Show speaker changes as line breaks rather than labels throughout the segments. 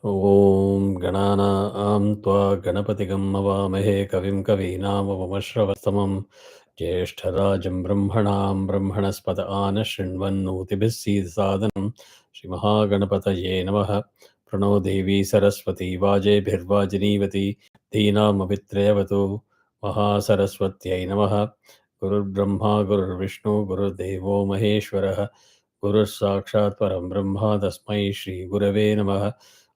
ॐ गणानां त्वा गणपतिगं मवामहे कविं कवीनामवमश्रवस्तमं ज्येष्ठराजं ब्रह्मणां ब्रह्मणस्पत आनशृण्वन्नोतिभिः सीदसादनं श्रीमहागणपतये नमः। प्रणो देवी सरस्वती वाजेभिर्वाजिनीवती धीनामभित्रयवतु महासरस्वत्यै नमः। गुरुर्ब्रह्मा गुरुर्विष्णु गुरुर्देवो महेश्वरः गुरुः साक्षात् परं ब्रह्म तस्मै श्रीगुरवे नमः।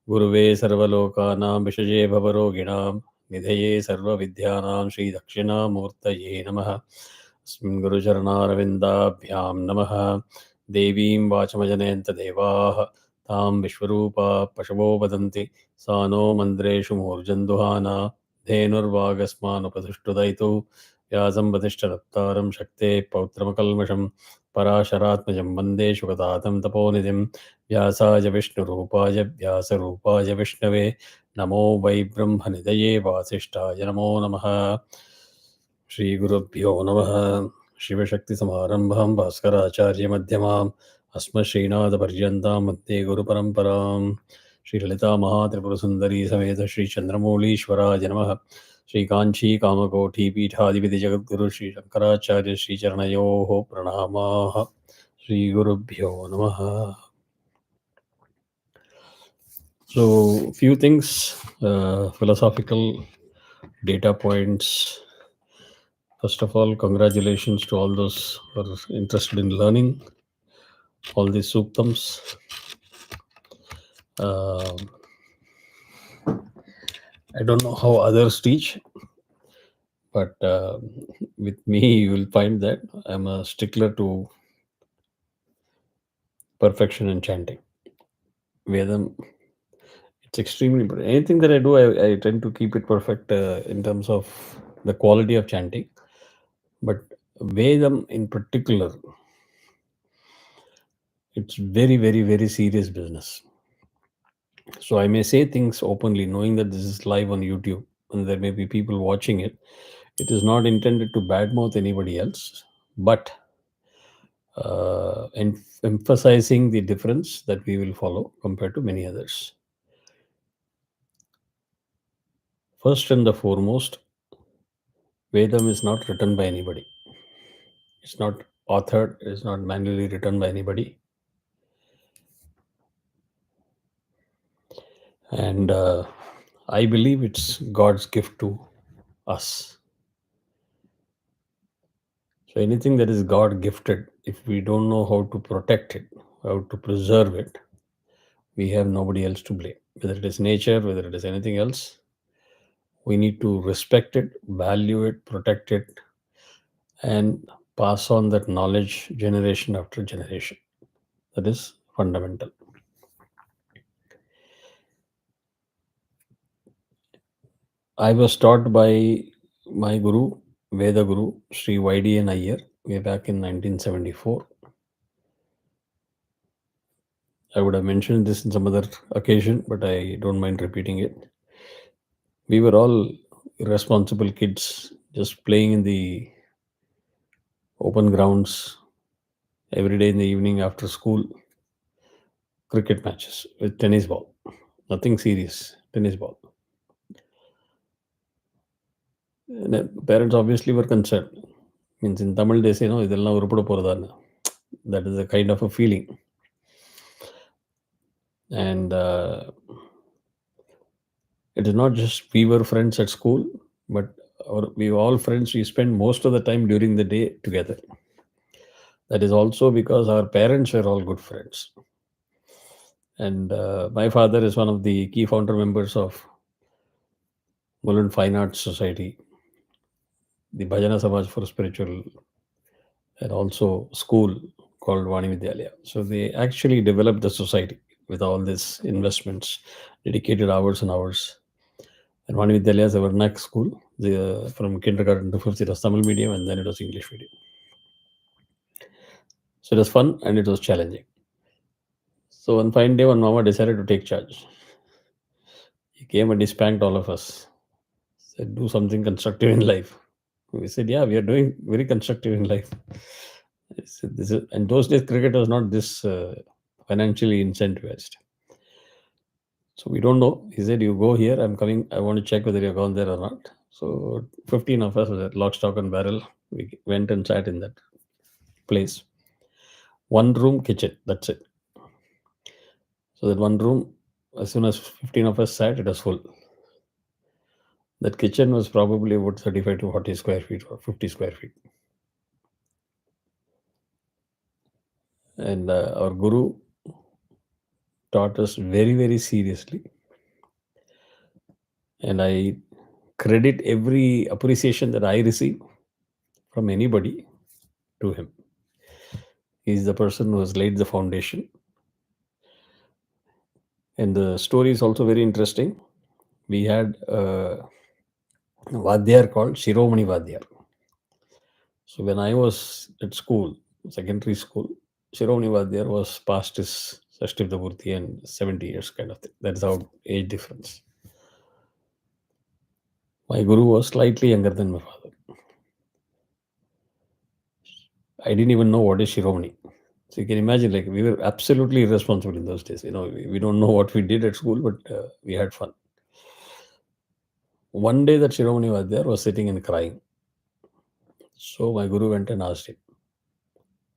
गुरुवे सर्वलोकानां विषये भवरोगिणां निधये सर्वविद्यानां श्रीदक्षिणामूर्तये नमः। अस्मिन् गुरुचरणारविन्दाभ्यां नमः। देवीं वाचमजनयन्त देवाः तां विश्वरूपा पशवो वदन्ति सा नो मन्द्रेषु मूर्जन्दुहाना धेनुर्वागस्मानुपतिष्ठुदयितु व्यासं वसिष्ठदत्तारं शक्तेः पौत्रमकल्मषं पराशरात्मजं वन्दे शुकतातं तपोनिधिं व्यासाय विष्णुरूपाय व्यासरूपाय विष्णवे नमो वै ब्रह्मनिधये वासिष्ठाय नमो नमः। श्रीगुरुभ्यो नमः। शिवशक्तिसमारम्भां भास्कराचार्यमध्यमाम् अस्मश्रीनाथपर्यन्तां वन्दे गुरुपरम्परां। श्रीललितामहात्रिपुरसुन्दरी समेत श्रीचन्द्रमौळीश्वराय नमः। श्रीकाञ्चीकामकोटिपीठाधिपतिजगद्गुरु श्रीशङ्कराचार्य श्रीचरणयोः प्रणामाः। श्रीगुरुभ्यो नमः. So, few things, philosophical data points. First of all, congratulations to all those who are interested in learning all these Suktams. I don't know how others teach, but with me, you will find that I'm a stickler to perfection in chanting. Vedam, it's extremely important. Anything that I do, I tend to keep it perfect in terms of the quality of chanting. But Vedam in particular, it's very, very, very serious business. So I may say things openly, knowing that this is live on YouTube and there may be people watching it. It is not intended to badmouth anybody else, but emphasizing the difference that we will follow compared to many others. First and the foremost, Vedam is not written by anybody. It's not authored, it's not manually written by anybody. And I believe it's God's gift to us. So anything that is God gifted, if we don't know how to protect it, how to preserve it, we have nobody else to blame. Whether it is nature, whether it is anything else, we need to respect it, value it, protect it, and pass on that knowledge generation after generation. That is fundamental. I was taught by my guru, Veda Guru, Sri YDN Iyer, way back in 1974. I would have mentioned this in some other occasion, but I don't mind repeating it. We were all irresponsible kids, just playing in the open grounds every day in the evening after school. Cricket matches with tennis ball. Nothing serious, tennis ball. And the parents obviously were concerned. Means in Tamil they say, no, idella urupada poradana. That is a kind of a feeling. And it is not just we were friends at school, but we were all friends. We spent most of the time during the day together. That is also because our parents were all good friends. And my father is one of the key founder members of Mulund Fine Arts Society, the Bhajana Samaj for Spiritual, and also school called Vani Vidyalaya. So they actually developed the society with all these investments, dedicated hours and hours. And Vani Vidyalaya is a Varnak school. From kindergarten to fifth, it was Tamil medium, and then it was English medium. So it was fun and it was challenging. So one fine day, one mama decided to take charge. He came and he spanked all of us. Said, do something constructive in life. We said, yeah, we are doing very constructive in life. He said, and those days, cricket was not this financially incentivized. So we don't know. He said, "You go here. I'm coming. I want to check whether you're gone there or not." So 15 of us was at lock, stock, and barrel. We went and sat in that place. One room, kitchen. That's it. So that one room, as soon as 15 of us sat, it was full. That kitchen was probably about 35 to 40 square feet or 50 square feet. And our guru taught us very, very seriously. And I credit every appreciation that I receive from anybody to him. He's the person who has laid the foundation. And the story is also very interesting. We had a Vadyar called Shiromani Vadyar. So when I was at school, secondary school, Shiromani Vadyar was past his Sashtivdapurti and 70 years kind of thing. That's how age difference. My guru was slightly younger than my father. I didn't even know what is Shiromani. So you can imagine, like, we were absolutely irresponsible in those days. We don't know what we did at school, but we had fun. One day that Shiromani Vadyar was sitting and crying. So my guru went and asked him,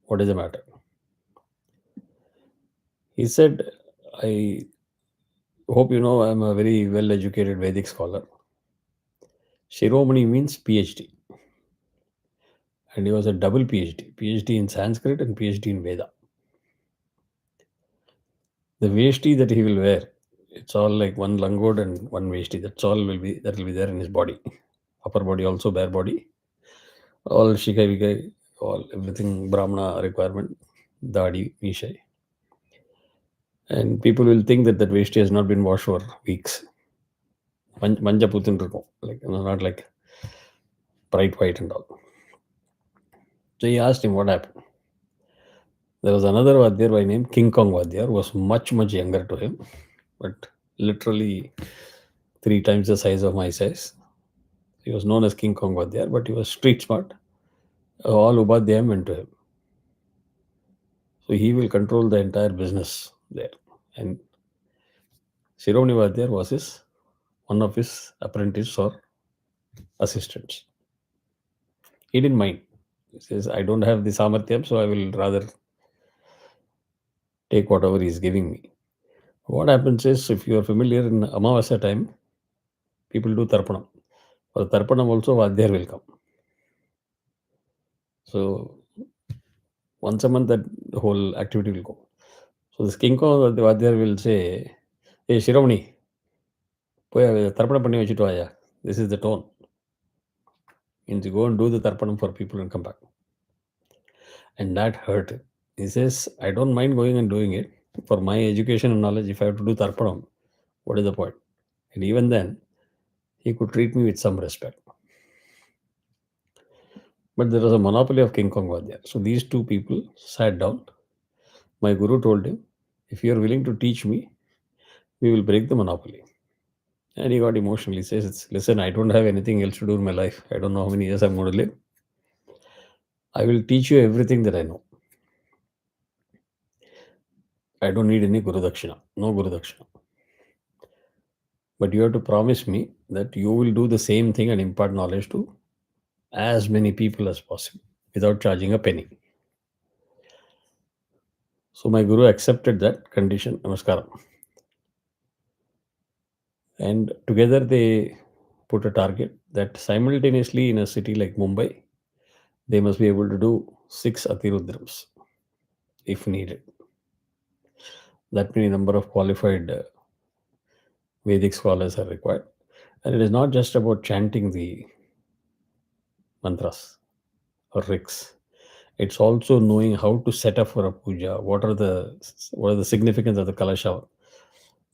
"What is the matter?" He said, "I hope you know I'm a very well educated Vedic scholar. Shiromani means PhD. And he was a double PhD in Sanskrit and PhD in Veda. The veshti that he will wear, it's all like one langod and one veshti. That will be there in his body. Upper body also, bare body. All shikai vikai, all everything Brahmana requirement, dadi, mishai. And people will think that veshti has not been washed for weeks. Manja putin irukum. Like, not like bright white and all. So he asked him what happened. There was another Vadyar by name King Kong Vadyar, who was much, much younger to him, but literally 3 times the size of my size. He was known as King Kong Vadyar, but he was street smart. All Ubadhyayam went to him. So he will control the entire business there. And Shiromani Vadyar was one of his apprentices or assistants. He didn't mind. He says, "I don't have the samarthyam, so I will rather take whatever he's giving me." What happens is, if you are familiar, in Amavasya time, people do Tarpanam. For Tarpanam also, Vadyar will come. So once a month, that whole activity will go. So this King Kong Vadyar will say, "Hey, Shiromani, போய் தர்ப்பணம் பண்ணி வச்சுட்டு வாயா." This is the tone. Means you go and do the tarpanam for people and come back. And that hurt him. He says, "I don't mind going and doing it. For my education and knowledge, if I have to do tarpanam, what is the point?" And even then, he could treat me with some respect. But there was a monopoly of King Kong Vadyar. So these two people sat down. My guru told him, "If you are willing to teach me, we will break the monopoly." And he got emotional. He says, "Listen, I don't have anything else to do in my life. I don't know how many years I'm going to live. I will teach you everything that I know. I don't need any Guru Dakshina. No Guru Dakshina. But you have to promise me that you will do the same thing and impart knowledge to as many people as possible without charging a penny." So my guru accepted that condition, namaskaram. And together they put a target that simultaneously in a city like Mumbai, they must be able to do 6 Atirudrams if needed. That many number of qualified Vedic scholars are required. And it is not just about chanting the mantras or rigs. It's also knowing how to set up for a puja. What are the significance of the kalasha?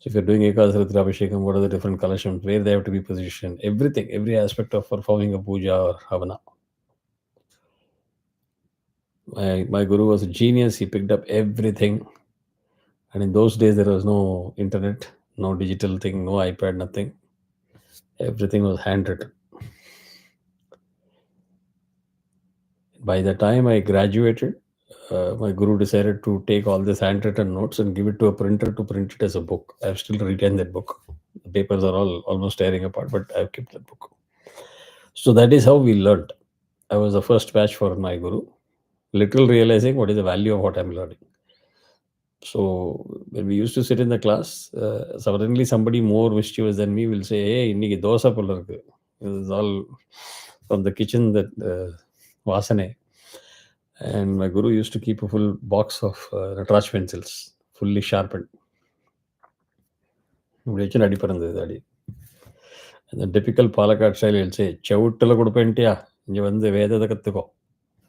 So if you're doing Ekadasi Abhishekam, what are the different kalashams, where they have to be positioned, everything, every aspect of performing a puja or havana. My guru was a genius. He picked up everything. And in those days, there was no internet, no digital thing, no iPad, nothing. Everything was handwritten. By the time I graduated, my guru decided to take all these handwritten notes and give it to a printer to print it as a book. I've still retained that book. The papers are all almost tearing apart, but I've kept that book. So that is how we learned. I was the first batch for my guru, little realizing what is the value of what I'm learning. So when we used to sit in the class, suddenly somebody more mischievous than me will say, "Hey, இன்னைக்கு தோசை போல இருக்கு." It is all from the kitchen, that vasane. And my guru used to keep a full box of Natraj pencils, fully sharpened. இப்படி வச்சு நடிப்பு இருந்தது அடி. And the typical Palakkad style will say, "செவுட்டில் கொடுப்பேன்ட்டியா, இங்கே வந்து வேதத்தை கற்றுக்கோ,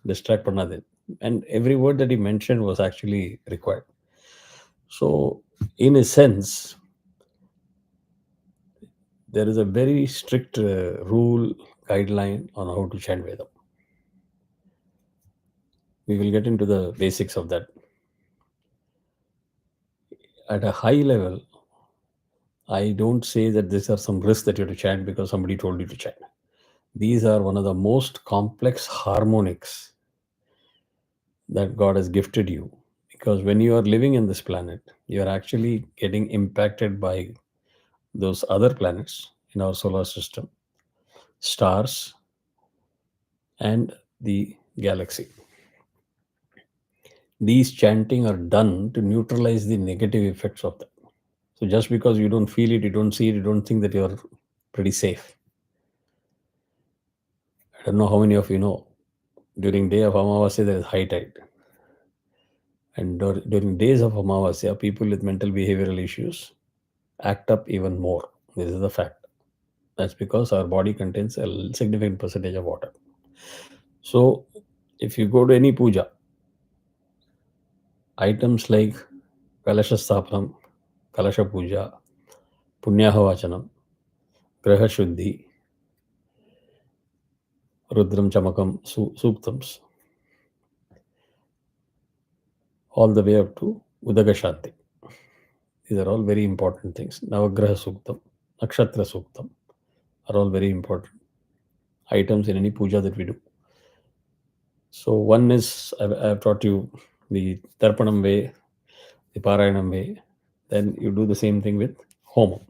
distract பண்ணாது." And every word that he mentioned was actually required. So, in a sense, there is a very strict rule, guideline on how to chant Vedam. We will get into the basics of that. At a high level, I don't say that these are some risks that you have to chant because somebody told you to chant. These are one of the most complex harmonics that God has gifted you. Because when you are living in this planet, you are actually getting impacted by those other planets in our solar system, stars, and the galaxy. These chanting are done to neutralize the negative effects of that. So just because you don't feel it, you don't see it, you don't think that you're pretty safe. I don't know how many of you know, during day of Amavasya, there is high tide. And during days of Amavasya, people with mental behavioral issues act up even more. This is the fact. That's because our body contains a significant percentage of water. So if you go to any puja, items like Kalasha Sthapanam, Kalasha Puja, Punyahawachanam, Graha Shuddhi, Rudram Chamakam, Suktams, all the way up to Udaga Shanti. These are all very important things. Navagraha Suktam, Nakshatra Suktam are all very important items in any puja that we do. So one is, I've taught you the Tarpanam way, the Parayanam way. Then you do the same thing with Homam.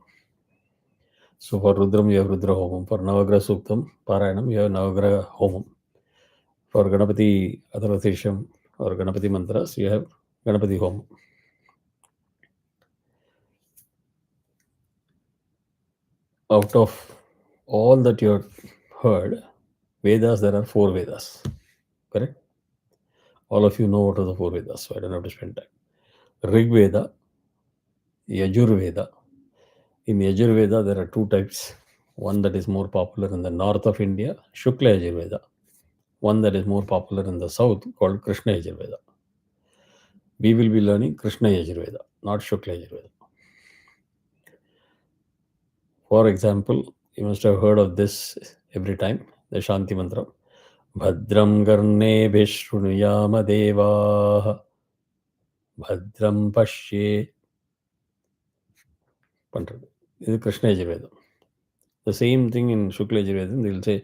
So for Rudram, you have Rudra Homam. For Navagraha Suktam, Parayanam, you have Navagraha Homam. For Ganapati Atharvathisham or Ganapati Mantras, you have Ganapati Homam. Out of all that you have heard, Vedas, there are 4 Vedas. Correct? All of you know what are the 4 Vedas, so I don't have to spend time. Rig Veda, Yajur Veda. In Yajur Veda, there are 2 types. One that is more popular in the north of India, Shukla Yajur Veda. One that is more popular in the south, called Krishna Yajur Veda. We will be learning Krishna Yajur Veda, not Shukla Yajur Veda. For example, you must have heard of this every time, the Shanti Mantra. Bhadram Garne Vishrunuyama Devaha Bhadram Pashye. This is Krishna Yajurveda. The same thing in Shukla Yajurveda, they will say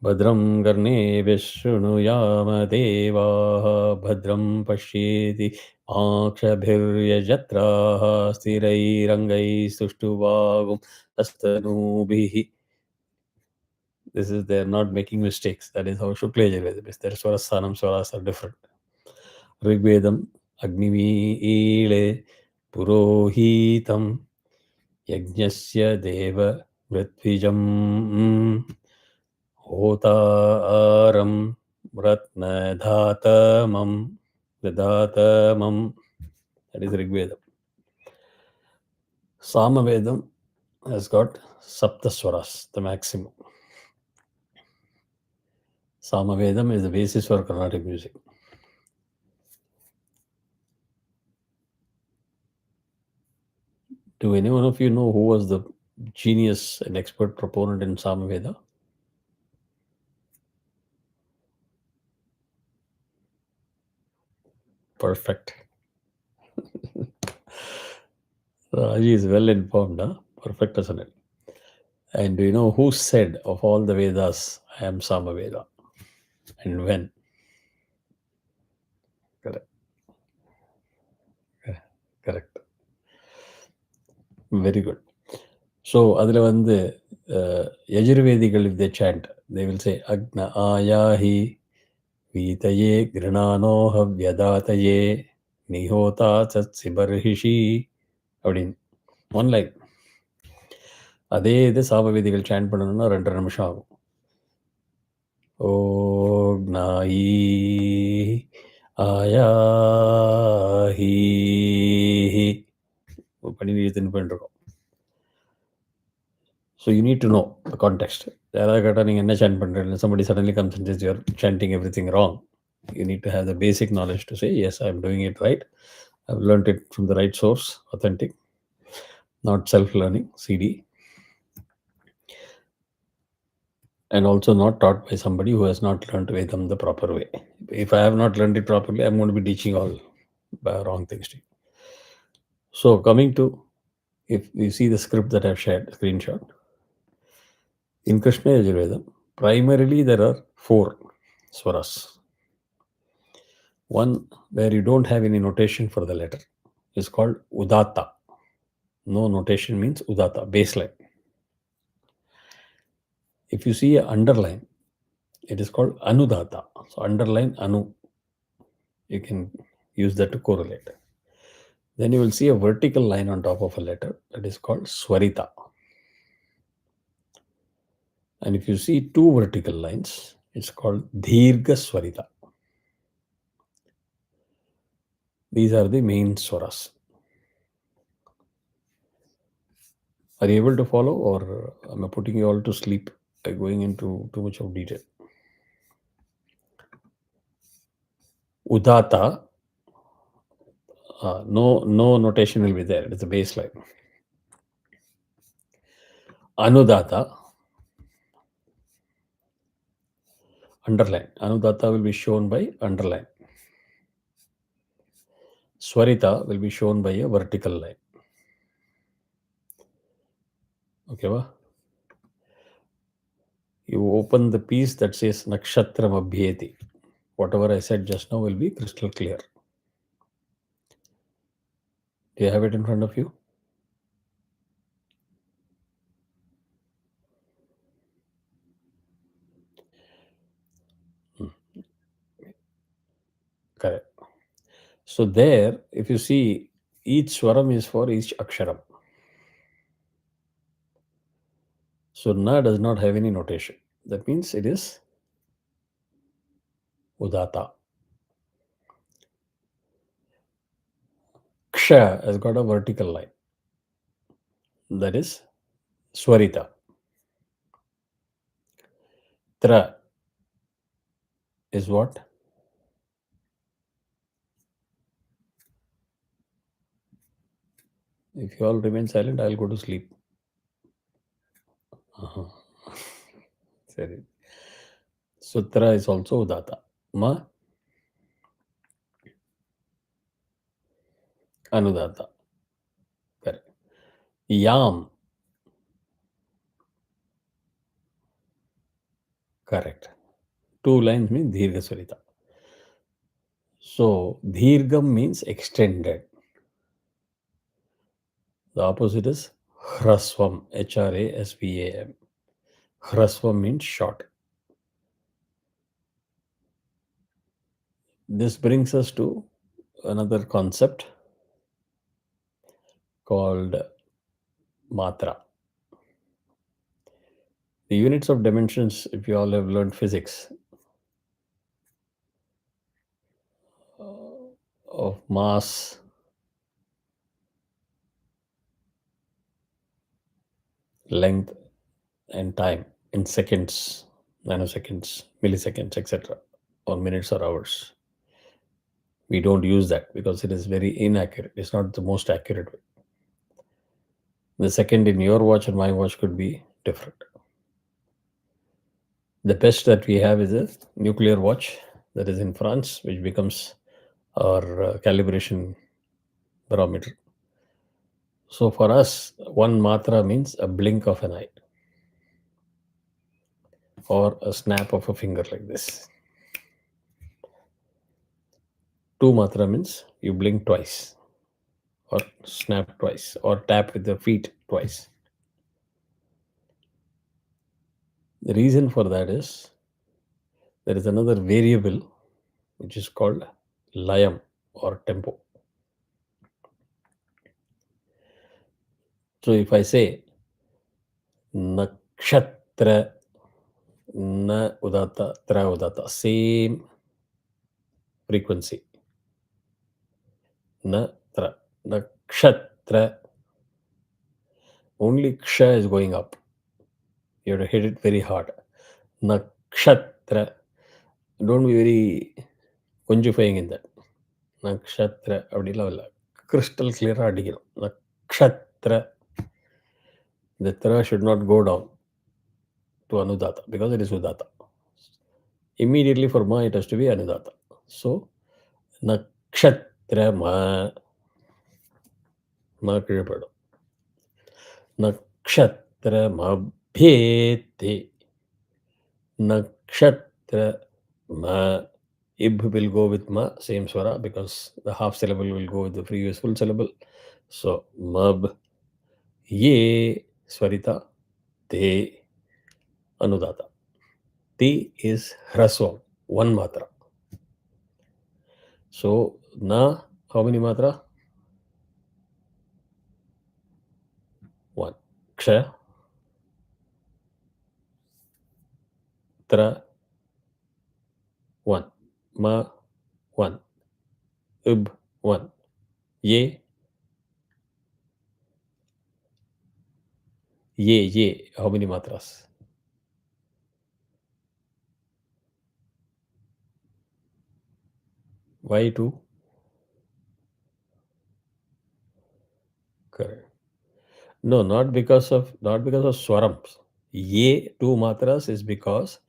Bhadram Garne Vishrunuyama Devaha Bhadram Pashyeti Akshabhirya Jatraha Stirai Rangai Suštuvagum Astanubhihi. This is, they are not making mistakes. That is how Shukla Yajurveda is. Their Swarasthanam, Swaras are different. Rigvedam, Agnivi Ile Purohitam Yajnasya Deva Vritvijam Hotaram Ratnadhatamam Vidhatamam. That is Rigvedam. Samavedam has got Saptaswaras, the maximum. Samavedam is the basis for Carnatic music. Do any one of you know who was the genius and expert proponent in Samaveda? Perfect. Raji is well informed, huh? Perfect, isn't it? And do you know who said of all the Vedas, I am Samaveda? And when? Correct. Correct. Very good. So அதில் வந்து யஜுர்வேதிகள் if they chant, they will say அக்ன ஆயாஹி வீதயே கிருணானோஹ வியதாதயே நிஹோதா சத்சி பர்ஹிஷி அப்படின்னு one line. அதே இது சாமவேதிகள் sand பண்ணணும்னா 2.5 நிமிஷம் ஆகும். ஓக்னாயி ஆயாஹி பண்ணி எழுத்துன்னு பண்ணிருக்கோம். So you need to know the context. யாராவது கேட்டால் நீங்கள் என்ன சேண்ட் பண்ணுறீங்க, somebody suddenly comes and says you're chanting everything wrong. You need to have the basic knowledge to say, yes, I'm doing it right. I've learned it from the right source, authentic, not self-learning, CD. And also not taught by somebody who has not learned Vedam the proper way. If I have not learned it properly, I'm going to be teaching all wrong things to you. So coming to, if you see the script that I've shared, screenshot, in Krishna Yajurveda, primarily there are 4 swaras. One where you don't have any notation for the letter is called Udatta. No notation means Udatta, baseline. If you see an underline, it is called Anudatta. So underline Anu. You can use that to correlate. Then you will see a vertical line on top of a letter that is called Swarita. And if you see 2 vertical lines, it's called Dirga Swarita. These are the main swaras. Are you able to follow, or am I putting you all to sleep by going into too much of detail? Udata, no notation will be there. It's a baseline. Anudata, underline. Anudata will be shown by underline. Swarita will be shown by a vertical line. Okay, va? You open the piece that says Nakshatram Abhyeti. Whatever I said just now will be crystal clear. Do you have it in front of you? Correct. So there, if you see, each swaram is for each aksharam. So na does not have any notation. That means it is Udata. Ksha has got a vertical line. That is Swarita. Tra is what? If you all remain silent, I'll go to sleep. Sorry. Sutra is also Udata. Ma Anudata. Correct. Yam. Correct. 2 lines mean Dirga Swarita. So Dirgam means extended. The opposite is Hrasvam. Hrasvam. Hrasvam means short. This brings us to another concept called Matra. The units of dimensions, if you all have learned physics, of mass, length, and time in seconds, nanoseconds, milliseconds, etc., or minutes or hours. We don't use that because it is very inaccurate. It's not the most accurate way. The second in your watch and my watch could be different. The best that we have is a nuclear watch that is in France, which becomes our calibration barometer. So for us, 1 matra means a blink of an eye or a snap of a finger like this. Two matra means you blink twice, or snap twice, or tap with the feet twice. The reason for that is there is another variable which is called layam or tempo. So if I say nakshatra, na udata, tra udata, same frequency. Na tra, nakshatra, only ksha is going up. You have to hit it very hard. Nakshatra. Don't be very கொஞ்சிஃபைங் in that. நக்ஷத்ர அப்படிலாம் இல்லை, crystal clear அடிக்கணும். நக்ஷத்ர. The tra should not go down to anudata because it is udata. Immediately for ma it has to be anudata. So nakshatra ma kizhapadu. Nakshatra mabhyete. Nakshatra ma. Ib will go with ma, same swara, because the half syllable will go with the previous full syllable. So mab, ye, swarita, te, anudata. Te is hrasvam, one matra. So na, how many matra? One. Ksha, tra, one. Ma, one. Ib, one. Ye, how many matras? Why two? Correct. No, not because of swarams. Ye, two matras, is because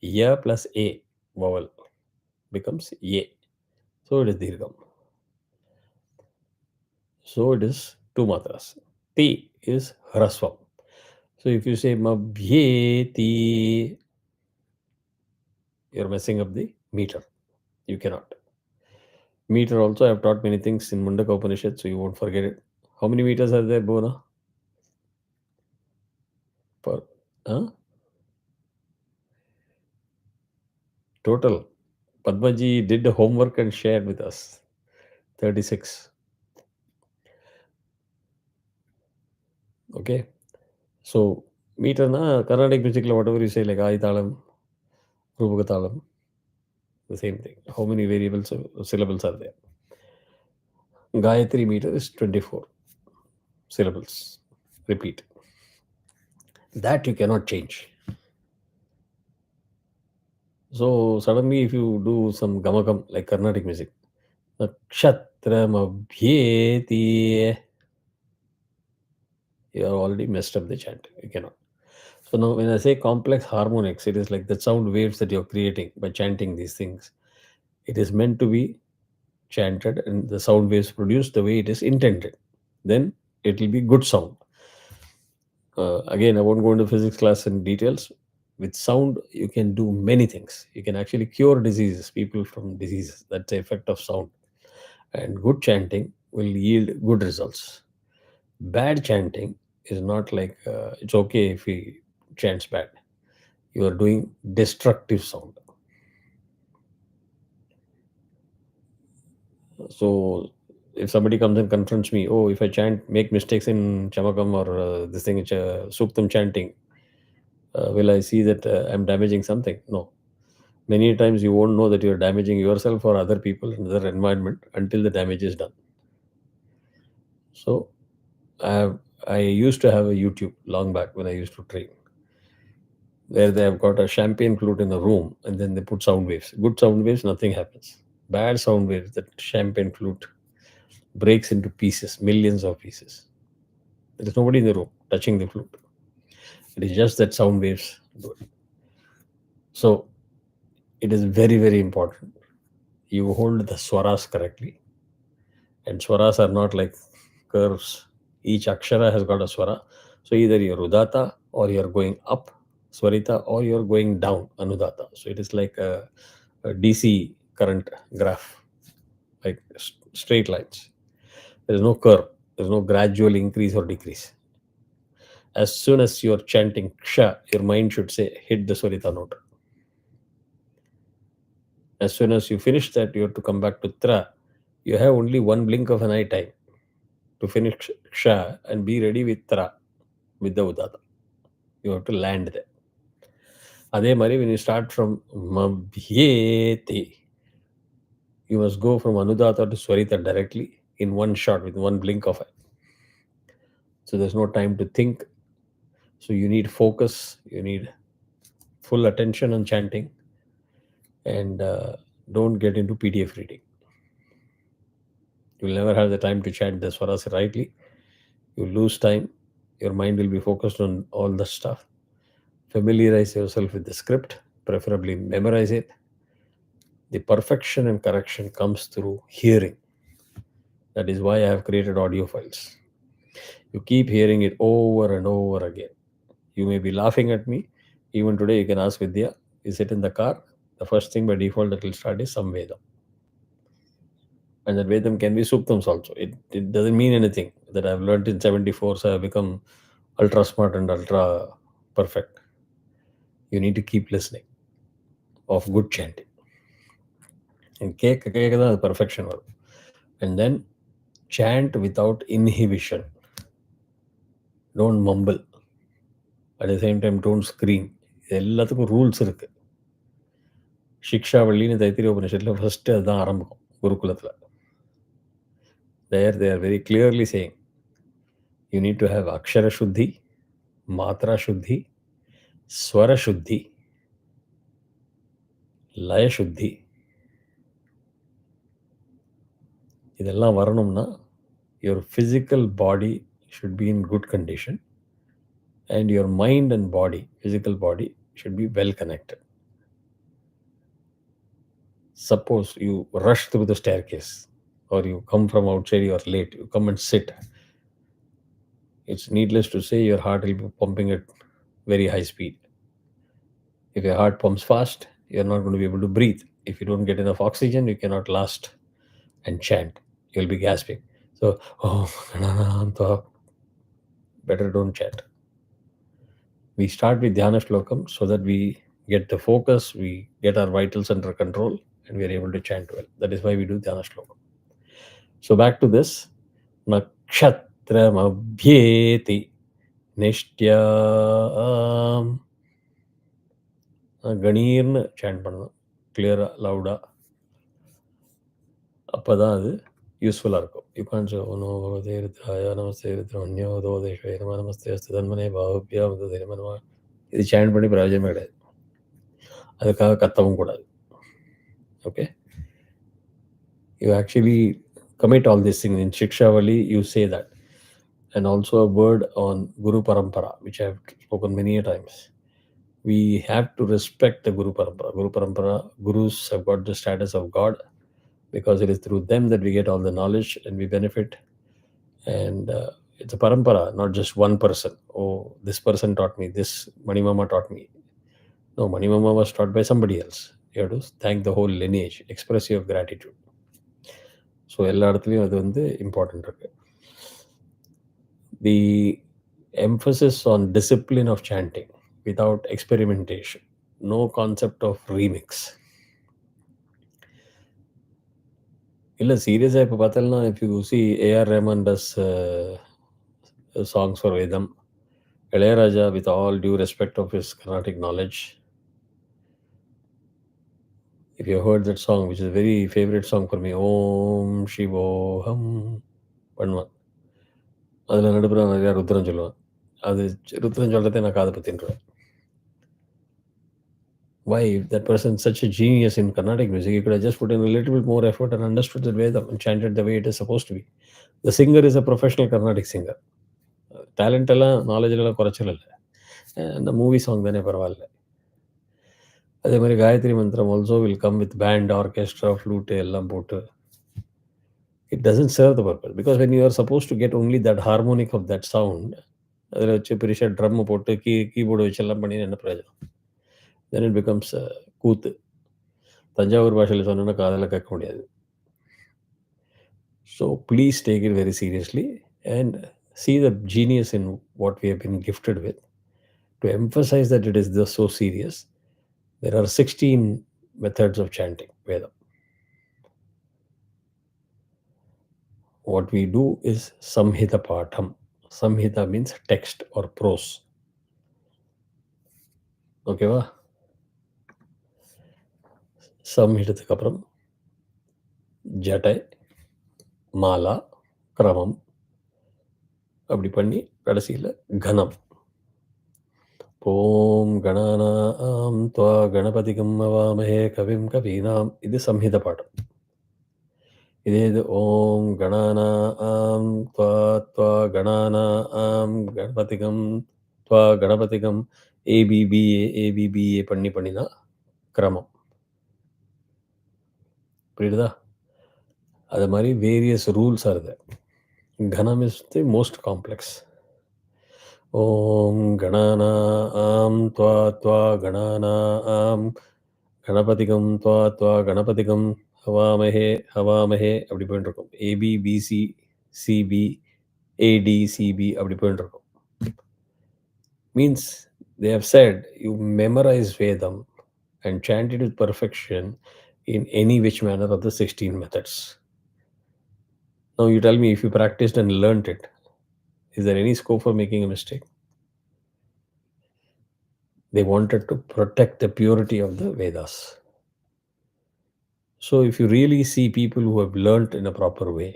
ya plus a vowel becomes ye. So it is dirgham. So it is two matras. Ti is hrasvam. So if you say mabhyeti, you're messing up the meter. You cannot. Meter also, I have taught many things in Mundaka Upanishad, so you won't forget it. How many meters are there, Bona? Per, total. Padmaji did the homework and shared with us. 36. Okay. So meter na Carnatic music, whatever you say, like Aitalam, Rupakatalam, the same thing. How many variables syllables are there? Gayatri meter is 24 syllables. Repeat. That you cannot change. So suddenly if you do some gamakam like Carnatic music, nakshatramabhyeti, you have already messed up the chant. You cannot. So now when I say complex harmonics, it is like the sound waves that you're creating by chanting these things. It is meant to be chanted and the sound waves produced the way it is intended. Then it will be good sound. Again, I won't go into physics class in details. With sound, you can do many things. You can actually cure diseases, people from diseases. That's the effect of sound. And good chanting will yield good results. Bad chanting is not like it's okay if he chants bad. You are doing destructive sound. So if somebody comes and confronts me, oh, if I make mistakes in chamakam or this thing, suktam chanting, will I see that I'm damaging something? No. Many times you won't know that you're damaging yourself or other people in their environment until the damage is done. So I used to have a YouTube long back when I used to train, where they have got a champagne flute in a room and then they put sound waves. Good sound waves, nothing happens. Bad sound waves, that champagne flute breaks into pieces, millions of pieces. There is nobody in the room touching the flute. It is just that sound waves do it. So it is very, very important you hold the swaras correctly. And swaras are not like curves. Each akshara has got a swara. So either you're udata or you're going up, swarita, or you're going down, anudata. So it is like a DC current graph. like straight lines. There is no curve. There is no gradual increase or decrease. As soon as you're chanting ksha, your mind should say, hit the swarita note. As soon as you finish that, you have to come back to tra. You have only one blink of an eye time to finish ksha and be ready with tra, with the udata. You have to land there. Adhe mari, when you start from mabhyete, you must go from anudata to swarita directly in one shot with one blink of eye. So there's no time to think. So you need focus, you need full attention on chanting, and don't get into PDF reading. You'll never have the time to chant the swaras rightly. You'll lose time. Your mind will be focused on all the stuff. Familiarize yourself with the script, preferably memorize it. The perfection and correction comes through hearing. That is why I have created audio files. You keep hearing it over and over again. You may be laughing at me. Even today, you can ask Vidya, is it in the car? The first thing by default that will start is some Vedam. And that Vedam can be Suktams also. It doesn't mean anything that I've learned in 74, so I've become ultra smart and ultra perfect. You need to keep listening of good chanting. And the perfection. And then chant without inhibition. Don't mumble. At the same time, don't scream. எல்லாத்துக்கும் rules இருக்கு. சிக்ஷாவள்ளின்னு தைத்திரிய உபனிஷத்தில் first அதுதான் ஆரம்பம் குருகுலத்தில். There they are very clearly saying you need to have akshara shuddhi, matra shuddhi, swara shuddhi, laya shuddhi. இதெல்லாம் வரணும்னா your physical body should be in good condition and your mind and body, physical body, should be well connected. Suppose you rush through the staircase or you come from outside, you are late, you come and sit. It's needless to say your heart will be pumping at very high speed. If your heart pumps fast, you're not going to be able to breathe. If you don't get enough oxygen, you cannot last and chant. You'll be gasping. So, better don't chant. We start with Dhyana Shlokam so that we get the focus, we get our vitals under control, and we are able to chant well. That is why we do Dhyana Shlokam. So back to this. Nakshatramabhyeti Nishtya. கணீர்னு chant பண்ணணும், கிளியராக லவுடாக. அப்போ தான் அது யூஸ்ஃபுல்லாக இருக்கும். You can so நமஸ்தே ருத்ராய நமஸ்தே ருத்ரமன்யோ தோதேஷே நம நமஸ்தே அஸ்து தன்மனே பாவப்யா வந்து தினமனமா. இது சேண்ட் பண்ணி பிரயோஜனமே கிடையாது. அதுக்காக கத்தவும் கூடாது. Okay, you actually commit all these things. In Shikshavali, you say that. And also a word on Guru Parampara, which I have spoken many times. We have to respect the Guru Parampara. Guru Parampara, Gurus have got the status of God because it is through them that we get all the knowledge and we benefit. And it's a Parampara, not just one person. Oh, this person taught me, this Manimama taught me. No, Manimama was taught by somebody else. You have to thank the whole lineage, express your gratitude. So எல்லா இடத்துலையும் அது வந்து important இருக்கு. The emphasis on discipline of chanting without experimentation. No concept of remix. இல்லை சீரியஸாக இப்போ பார்த்தோம்னா, if you see AR Rahman does songs for Vedam, Ilayaraja, with all due respect of his Carnatic knowledge, if you heard that song, which is a very favorite song for me, Om Shivoham பண்ணுவான். அதில் நடுப்புற நிறையா ருத்ரம் சொல்லுவான். அது ருத்ரம் சொல்கிறதே நான் காதை பற்றின்றுவேன். Why? If that person is such a genius in Carnatic music, he could have just put in a little bit more effort and understood the Vedam and chanted the way it is supposed to be. The singer is a professional Carnatic singer. Talent எல்லாம் knowledge எல்லாம் குறைச்சல் இல்லை. அந்த movie song தானே பரவாயில்ல. அதே மாதிரி காயத்ரி மந்திரம் also will come with band, orchestra, flute எல்லாம் போட்டு. It doesn't serve the purpose because when you are supposed to get only that harmonic of that sound, அதில் வச்சு பெருசாக ட்ரம் போட்டு கீபோர்டு வச்சு எல்லாம் பண்ணி என்ன பிரயோஜனம்? Then it becomes கூத்து. தஞ்சாவூர் பாஷையில் சொன்னோன்னா காதில் கேட்க முடியாது. So please take it very seriously and see the genius in what we have been gifted with. To emphasize that it is this so serious, there are 16 methods of chanting Veda. What we do is Samhita Patham. Samhita means text or prose. ஓகேவா? சம்ஹிதத்துக்கு அப்புறம் ஜடை, மாலா, கிரமம் அப்படி பண்ணி கடைசியில் கணம். ஓம் கணானாம் துவா கணபதிகம் அவாமஹே கவிம் கவீனாம். இது சம்ஹித பாடம். இதே இது ஓம் கணானாம் துவா துவா கணானாம் கணபதிகம் துவா கணபதிகம் ஏபிபிஏ ஏபிபிஏ பண்ணி பண்ணினா கிரமம். புரியுதா? அது மாதிரி various rules are there. Ghanam is the most complex. Om Gananaam Tva Tva Gananaam Ganapatigam Tva Tva Ganapatigam Havamahe Havamahe அப்படி போயிட்டு இருக்கும். ஏபி பிசி சிபி ஏடி சிபி அப்படி போயிட்டு இருக்கும். Means they have said you memorize Vedam and chant it with perfection in any which manner of the 16 methods. Now you tell me, if you practiced and learnt it, is there any scope for making a mistake? They wanted to protect the purity of the Vedas. So if you really see people who have learnt in a proper way,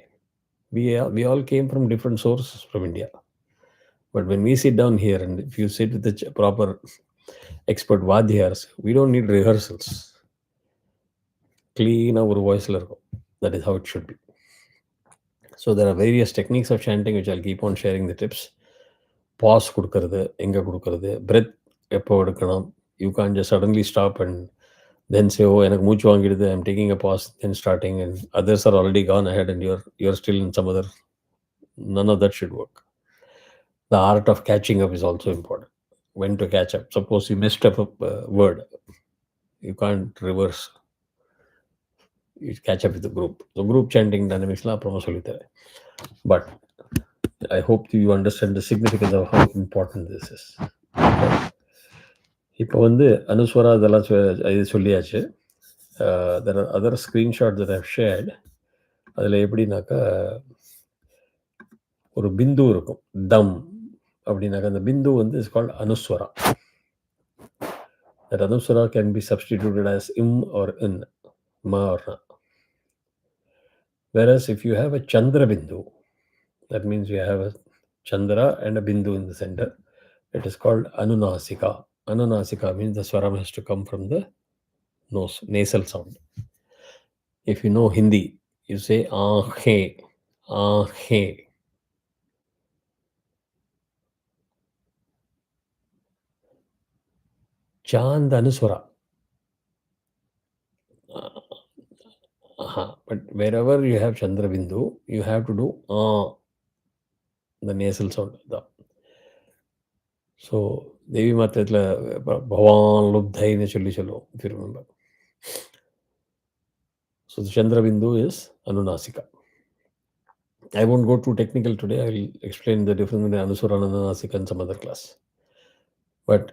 we all came from different sources from India. But when we sit down here and if you sit with the proper expert Vadhyars, we don't need rehearsals. Clean our voice. That is how it should be. So there are various techniques of chanting which I'll keep on sharing the tips. Pause கொடுக்கறது, எங்க கொடுக்கறது, breath எப்போ எடுக்கணும். You can't just suddenly stop and then say, oh, எனக்கு மூச்சு வாங்கிடுது, I'm taking a pause, then starting, and others are already gone ahead and you're still in some other. None of that should work. The art of catching up is also important. When to catch up. Suppose you messed up a word, you can't reverse. You catch up with the group. So group chanting dynamics la அப்புறமா சொல்லித்தரேன். But I hope you understand the significance of how important this is. இப்போ வந்து அனுஸ்வரா இதெல்லாம் இது சொல்லியாச்சு. There are other screenshots that I've shared. அதில் எப்படின்னாக்கா ஒரு பிந்து இருக்கும், தம் அப்படின்னாக்கா அந்த பிந்து வந்து is called anuswara. That anuswara can be substituted as im or in, ma or na. Whereas if you have a chandra bindu, that means you have a chandra and a bindu in the center, it is called anunasika. Anunasika means the swaram has to come from the nose, nasal sound. If you know Hindi, you say aanhe, aanhe. Chand anuswara. But wherever you have chandra bindu, you have to do the nasal sound. So Devi Matratla Bhavan Lubdhaine சொல்லி சொல்லுவோம், if you remember. So the Chandra Bindu is Anunasika. I won't go too technical today. I will explain the difference between Anuswara and Anunasika in some other class. But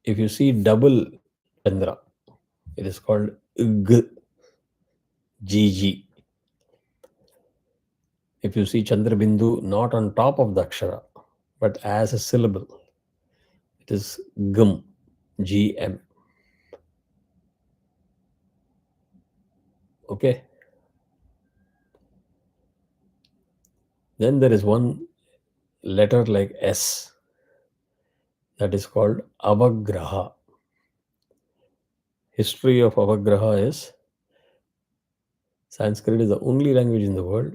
if you see double Chandra, it is called G, GG. If you see Chandra Bindu not on top of the Akshara, but as a syllable, it is Gum, GM. Okay. Then there is one letter like S that is called Avagraha. History of Avagraha is Sanskrit is the only language in the world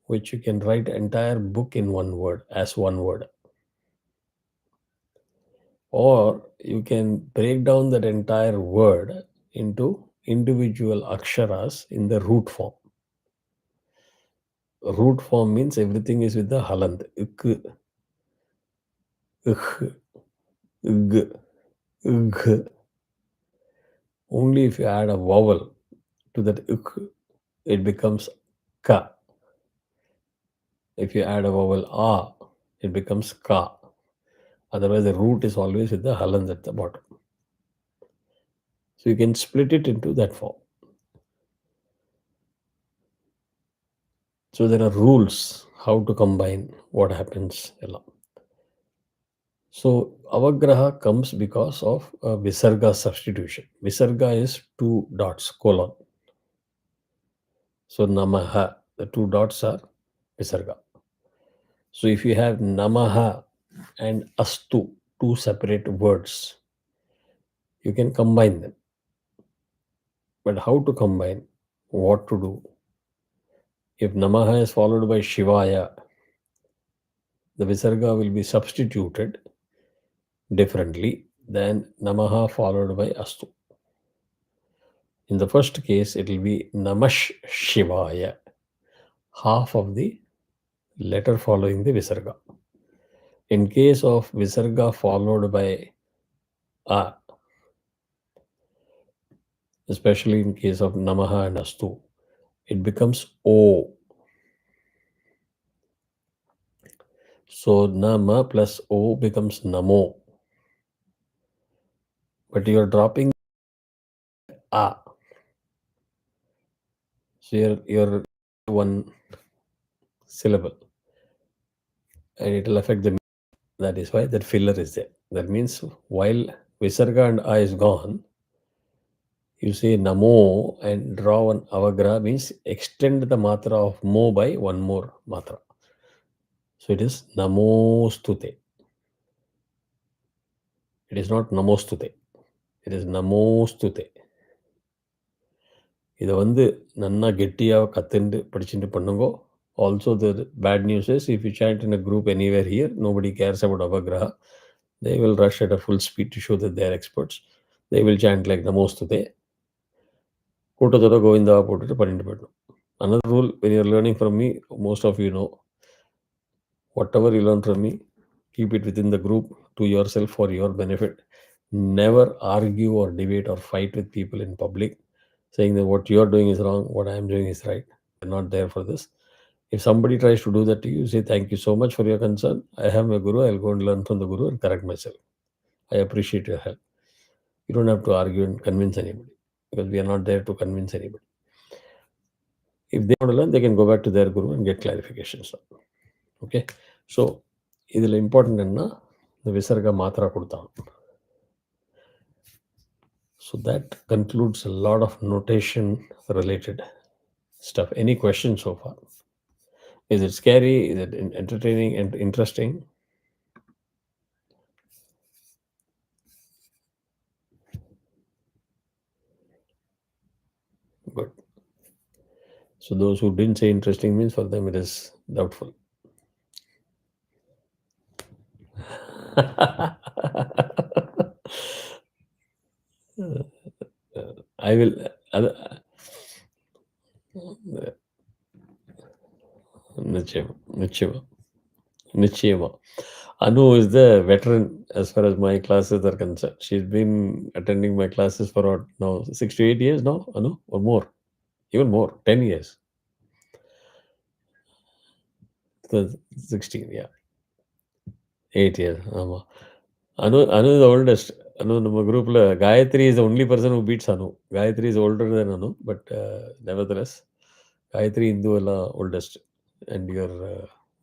which you can write an entire book in one word, as one word. Or you can break down that entire word into individual aksharas in the root form. Root form means everything is with the haland. Ik, ikh, ig, ig. Only if you add a vowel to that ik, it becomes ka. If you add a vowel A, it becomes Ka. Otherwise, the root is always with the halant at the bottom. So you can split it into that form. So there are rules how to combine what happens. So avagraha comes because of a visarga substitution. Visarga is two dots, colon. So namaha, the two dots are visarga. So if you have namaha and astu, two separate words, you can combine them. But how to combine? What to do? If namaha is followed by shivaya, the visarga will be substituted differently than namaha followed by astu. In the first case, it will be namash shivaya, half of the letter following the visarga. In case of visarga followed by a, especially in case of namaha and astu, it becomes o. So nama plus o becomes namo. But you are dropping a. So you're one syllable. And it will affect the. That is why that filler is there. That means while visarga and a is gone, you say namo and draw one avagra, means extend the matra of mo by one more matra. So it is namostute. It is not namostute. It is namostute. இதை வந்து நன்னா கெட்டியாக கற்றுண்டு படிச்சுட்டு பண்ணுங்கோ. Also, the bad news is if you chant in a group anywhere here, nobody cares about avagraha. They will rush at a full speed to show that they are experts. They will chant like namostute. கூட்டத்தோட கோவிந்தாவை போட்டுட்டு பண்ணிட்டு போயிடணும். Another rule, when you're learning from me, most of you know, whatever you learn from me, keep it within the group to yourself for your benefit. Never argue or debate or fight with people in public, saying that what you're doing is wrong, what I'm doing is right. We're not there for this. If somebody tries to do that to you, say, thank you so much for your concern. I have my guru. I'll go and learn from the guru and correct myself. I appreciate your help. You don't have to argue and convince anybody, because we are not there to convince anybody. If they want to learn, they can go back to their guru and get clarifications. Okay. So, இதில் important என்ன, இந்த விசர்க மாத்திரா கொடுத்தான். So that concludes a lot of notation related stuff. Any questions so far? Is it scary? Is it entertaining and interesting? Good. So those who didn't say interesting means for them it is doubtful. I will. Nichema. Anu is the veteran as far as my classes are concerned. She's been attending my classes for what now 6 to 8 years now, Anu, or more, even more, 10 years. 16, yeah, 8 years. Anu is the oldest. Anu, ನಮ್ಮ group, Gayatri is the only person who beats Anu. Gayatri is older than Anu, but nevertheless, Gayatri Hindu ಎಲ್ಲ oldest. And your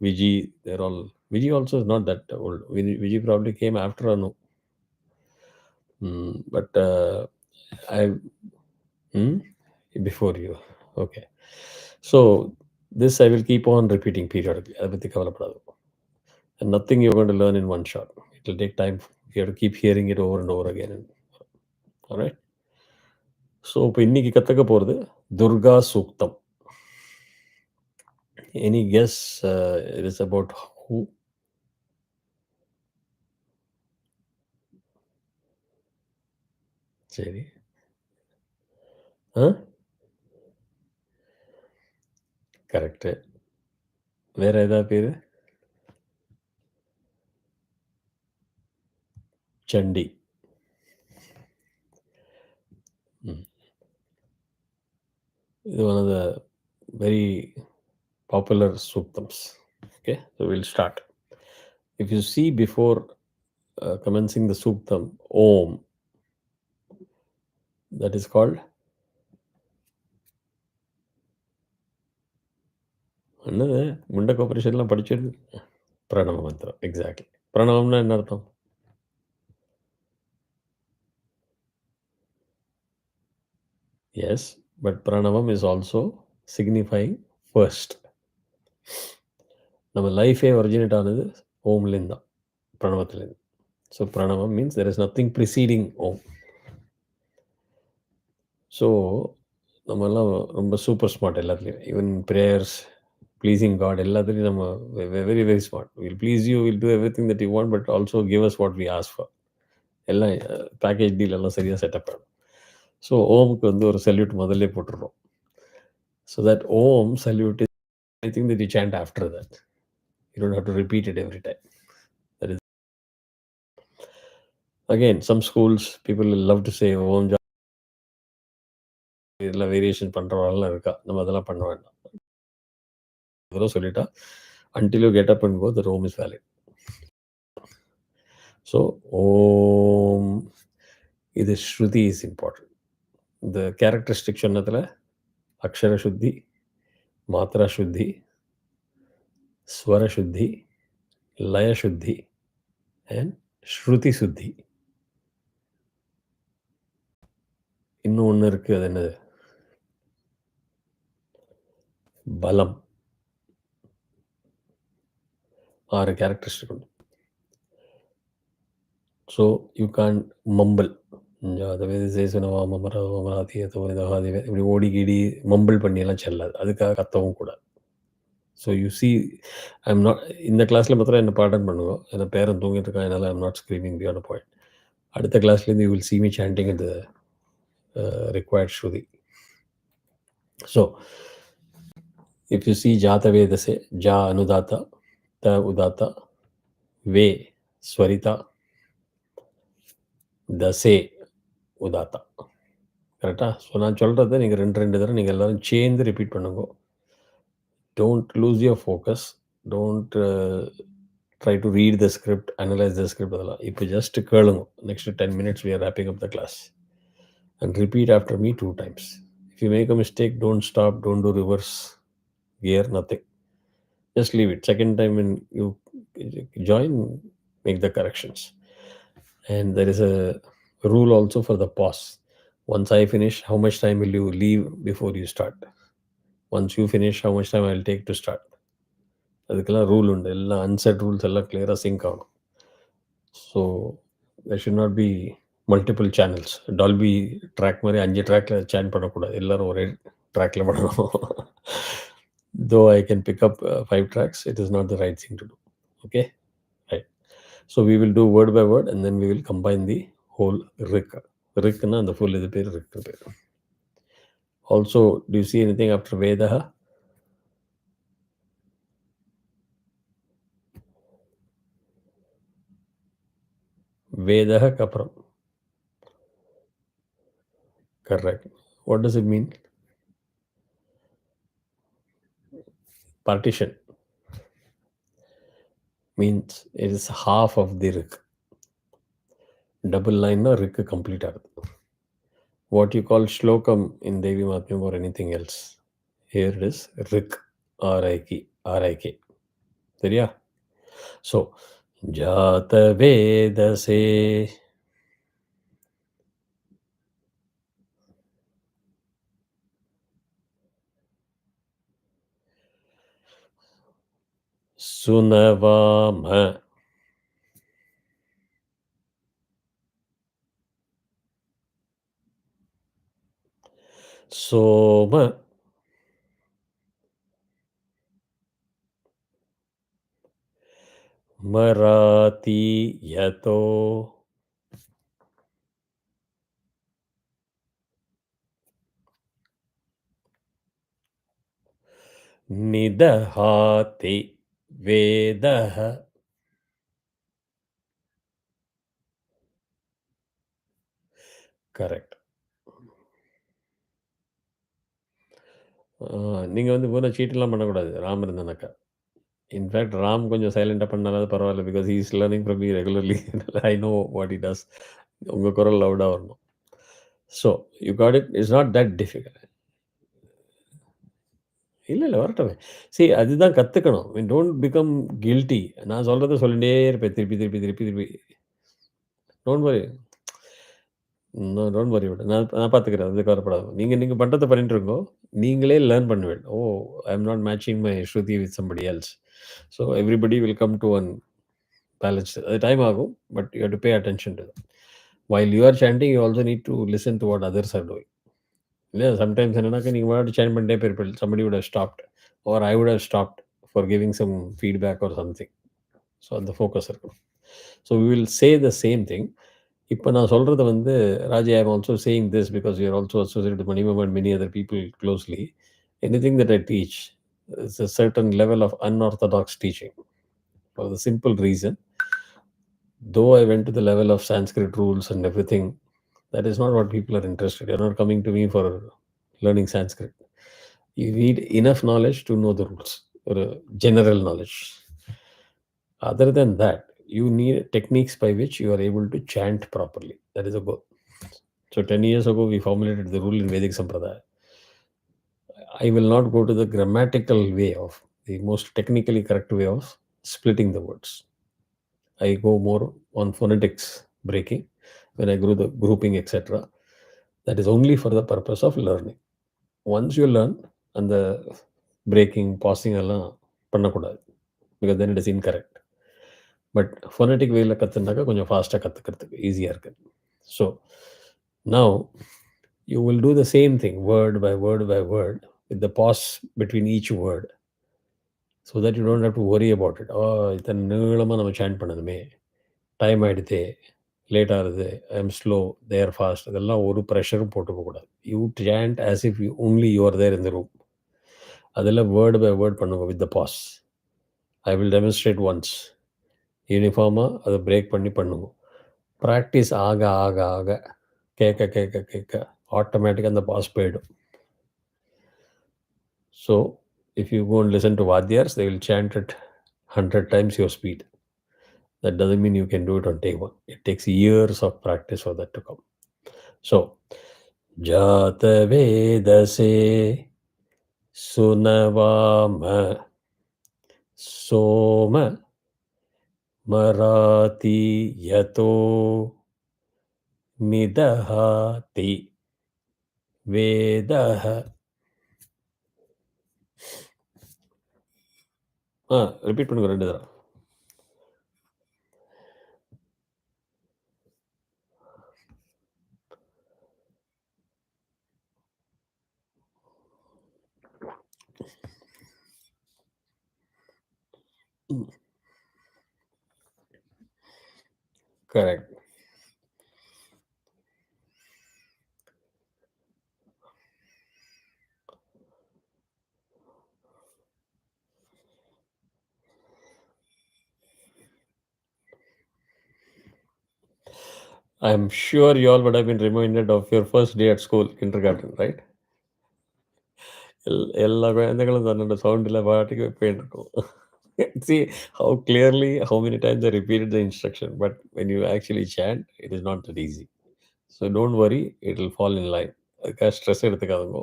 Viji, they're all. Viji also is not that old. Viji probably came after Anu. But I. Before you. Okay. So this I will keep on repeating periodically. அதை பற்றி கவலைப்படாது. And nothing you're going to learn in one shot. It will take time. You have to keep hearing it over and over again. All right. So இப்போ இன்னைக்கு கற்றுக்க போகிறது Durga Suktam. Any guess? It is about who? சரி. Correct. வேற ஏதாவது பேர்? Chandi. This is one of the very popular Suktams. Okay, so we'll start. If you see before commencing the Suktam, Om, that is called என்னது முண்டக்க ஆபரேஷன்லாம் படிச்சது பிரணவ மந்திரம். Exactly. பிரணவம்னா என்ன அர்த்தம்? Yes, but Pranavam is also signifying first. நம்ம லைஃபே originate ஆனது ஓம்லேருந்து தான், பிரணவத்துலேருந்து. ஸோ பிரணவம் means there is nothing preceding Om. So நம்மலாம் ரொம்ப சூப்பர் ஸ்மார்ட் எல்லாத்துலேயும். ஈவன் ப்ரேயர்ஸ், ப்ளீஸிங் காட் எல்லாத்துலேயும் நம்ம very very smart. Will please you, will do everything that you want, but also give us what we ask for. எல்லாம் package deal எல்லாம் சரியாக setup ஆகும். So ஓமுக்கு வந்து ஒரு salute முதல்ல போட்டுடுறோம். So that Om salute is anything that you chant after that. You don't have to repeat it every time. That is, again, some schools, people will love to say Om Japa. இதெல்லாம் variation பண்ணுறவங்களாம் இருக்கா, நம்ம அதெல்லாம் பண்ண வேண்டாம். அதெல்லாம் சொல்லிட்டா until you get up and go, the Om is valid. So Om, இது ஸ்ருதி is important. The characteristic சொன்னதில் அக்ஷர சுத்தி, மாத்ரா சுத்தி, ஸ்வர சுத்தி, லய சுத்தி and ஸ்ருதி சுத்தி. இன்னும் ஒன்று இருக்குது, அது என்னது? பலம். 6 கேரக்டரிஸ்டிக் உண்டு. So you can mumble. இப்படி ஓடி கீடி மம்பிள் பண்ணியெல்லாம் செல்லாது, அதுக்காக கத்தவும் கூடாது. So you see, I'm not இந்த கிளாஸில் மாத்திரம் என்ன பாடம் பண்ணுவோம், ஏன்னா பேரன் தூங்கிட்டு இருக்கான், என்னால் I'm not screaming beyond point. அடுத்த கிளாஸ்லேருந்து you will see me chanting at required shruti. So if you see ஜாத வேதசே, ஜா அனுதாத்தா, த உதாத்தா, வே ஸ்வரிதா, தசே உதாத்தா. கரெக்டாக? ஸோ நான் சொல்கிறத நீங்கள் 2 தடவை நீங்கள் எல்லோரும் சேர்ந்து ரிப்பீட் பண்ணுங்க. Don't lose your focus. Don't try to read the script, analyse the script. அதெல்லாம் இப்போ ஜஸ்ட் கேளுங்க. Next 10 minutes we are wrapping up the class. And repeat after me 2 times. If you make a mistake, don't stop, don't do reverse gear, nothing. Just leave it. Second time when you join, make the corrections. And there is a rule also for the pause. Once I finish, how much time will you leave before you start? Once you finish, how much time I will take to start? அதுக்கெல்லாம் rule உண்டு. எல்லாம் unsaid rules எல்லாம் கிளியராக sync ஆகணும். So there should not be multiple channels. Dolby track மாதிரி 5 ட்ராக்ல சேன் பண்ணக்கூடாது, எல்லோரும் ஒரே ட்ராக்ல பண்ணணும். Though I can pick up 5 tracks, it is not the right thing to do. Okay, right. So we will do word by word and then we will combine the whole rik. Rikna and the full is the pair rik. Also, do you see anything after Vedaha? Vedaha kapram. Correct. What does it mean? Partition. Means it is half of the rik. Double line na rik complete ஆகுது. What you call shlokam in Devi Mahatmyam or anything else. Here it is rik, R-I-K, R-I-K. சரியா? So, Jata Vedase, Sunavama, Soma, Marati Yato, Nidahati Vedaha. Correct. நீங்கள் வந்து போன சீட்டெல்லாம் பண்ணக்கூடாது, Ramar இருந்தானாக்கா. In fact Ram கொஞ்சம் சைலண்டா பண்ணாலாவது பரவால்ல. Because he is learning from me regularly. I know what he does. உங்க குரல் லவுடா வரணும். So you got it. It's not that difficult. இல்ல வரட்டுமே. அதுதான் கத்துக்கணும். Don't become guilty. நான் சொல்றத சொல்லிட்டே இருப்பேன். திருப்பி, திருப்பி, திருப்பி, திருப்பி. Don't worry. Don't worry about it. நான் பார்த்துக்கிறேன். அதுக்கு கவலைப்படாத. நீங்க நீங்க பண்றத பண்ணிட்டு இருங்கோ. நீங்களே லேர்ன் பண்ணுவீங்க. Oh! I am not matching my shruti with somebody else. So everybody will come to one balance. அது டைம் ஆகும். But you have to pay attention to that. While you are chanting, you also need to listen to what others are doing. இல்லையா? Sometimes என்னன்னாக்கா நீங்க பாட்டுக்கு chant பண்ணிட்டே போயிருப்பீங்க. Somebody would have stopped. Or I would have stopped for giving some feedback or something. So அந்த focus இருக்கணும். So we will say the same thing. இப்போ நான் சொல்றது வந்து Raji, I am also saying this because you are also associated with minimum and many other people closely. Anything that I teach is a certain level of unorthodox teaching for the simple reason, though I went to the level of Sanskrit rules and everything, that is not what people are interested. You're not coming to me for learning Sanskrit. You need enough knowledge to know the rules, or general knowledge. Other than that, you need techniques by which you are able to chant properly. That is a goal. So 10 years ago, we formulated the rule in Vedic Sampradaya. I will not go to the grammatical way of the most technically correct way of splitting the words. I go more on phonetics breaking when I grew the grouping, etc. That is only for the purpose of learning. Once you learn, and the breaking, pausing எல்லாம் பண்ணக்கூடாது. Because then it is incorrect. But phonetic வேல கற்றுனாக்கா கொஞ்சம் ஃபாஸ்ட்டாக கற்றுக்கிறதுக்கு ஈஸியாக இருக்குது. So now you will do the same thing word by word by word with the pause between each word, so that you don't have to worry about it. இத்தனை நீளமாக நம்ம சேண்ட் பண்ணணுமே, டைம் ஆகிடுதே, லேட் ஆகுது, I am slow, they're fast, இதெல்லாம் ஒரு ப்ரெஷரும் போட்டுக்கக்கூடாது. You chant as if you only your there in the room. அதில் வேர்டு பை வேர்ட் பண்ணுங்க with the pause. I will demonstrate once. யூனிஃபார்மாக அதை பிரேக் பண்ணி பண்ணுங்க. ப்ராக்டிஸ் ஆக ஆக ஆக கேட்க கேட்க கேட்க ஆட்டோமேட்டிக்காக அந்த பாஸ் போயிடும். So if you go and listen to வாத்தியார்ஸ், they will chant it 100 times your speed. That doesn't mean you can do it on day one. It takes years of practice for that to come. So jata vedase sunavama soma marati yato nidahati vedaha. Repeat பண்ணுங்க 2 தடவை. Correct. I'm sure you all would have been reminded of your first day at school, kindergarten, right? எல்லா குழந்தைகளும் தன்னோட சவுண்டில் பாட்டுக்கு போயிட்டு இருக்கும். See how clearly, how many times I repeated the instruction, but when you actually chant, it is not that easy. So don't worry, it will fall in line. அதுக்காக stress எடுத்துக்காதுங்க.